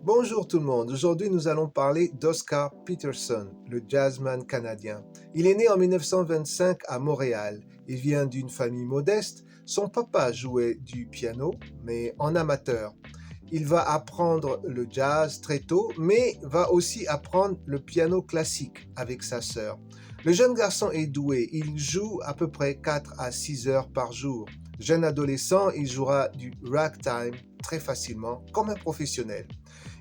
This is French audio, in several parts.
Bonjour tout le monde, aujourd'hui nous allons parler d'Oscar Peterson, le jazzman canadien. Il est né en 1925 à Montréal. Il vient d'une famille modeste. Son papa jouait du piano, mais en amateur. Il va apprendre le jazz très tôt, mais va aussi apprendre le piano classique avec sa sœur. Le jeune garçon est doué, il joue à peu près 4 à 6 heures par jour. Jeune adolescent, il jouera du ragtime très facilement comme un professionnel.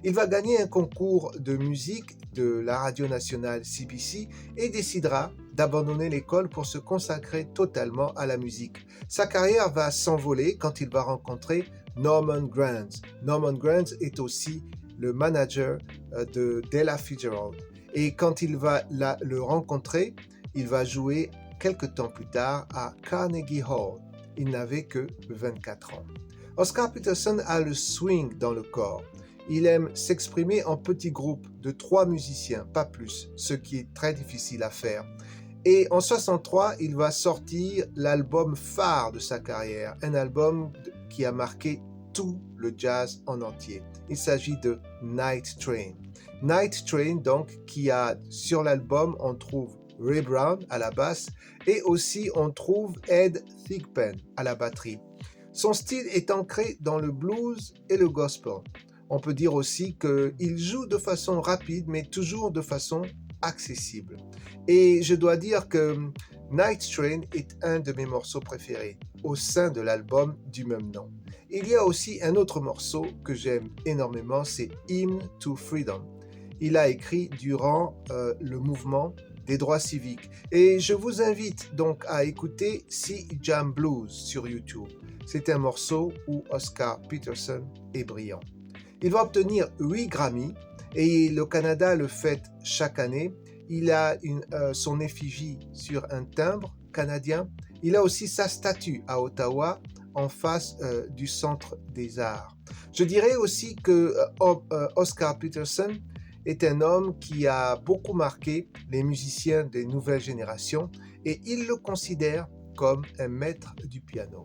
Il va gagner un concours de musique de la radio nationale CBC et décidera d'abandonner l'école pour se consacrer totalement à la musique. Sa carrière va s'envoler quand il va rencontrer Norman Granz. Norman Granz est aussi le manager d'Ella Fitzgerald. Et quand il va le rencontrer, il va jouer quelque temps plus tard à Carnegie Hall. Il n'avait que 24 ans. Oscar Peterson a le swing dans le corps. Il aime s'exprimer en petits groupes de 3 musiciens, pas plus, ce qui est très difficile à faire. Et en 63, il va sortir l'album phare de sa carrière, un album qui a marqué tout le jazz en entier. Il s'agit de Night Train. Night Train, donc, qui a sur l'album, on trouve Ray Brown à la basse et aussi on trouve Ed Thigpen à la batterie. Son style est ancré dans le blues et le gospel. On peut dire aussi qu'il joue de façon rapide, mais toujours de façon accessible. Et je dois dire que Night Train est un de mes morceaux préférés au sein de l'album du même nom. Il y a aussi un autre morceau que j'aime énormément, c'est Hymn to Freedom. Il a écrit durant le mouvement des droits civiques. Et je vous invite donc à écouter Sea Jam Blues sur YouTube. C'est un morceau où Oscar Peterson est brillant. Il va obtenir 8 Grammy et le Canada le fête chaque année. Il a son effigie sur un timbre canadien. Il a aussi sa statue à Ottawa en face du Centre des Arts. Je dirais aussi que Oscar Peterson est un homme qui a beaucoup marqué les musiciens des nouvelles générations et il le considère comme un maître du piano.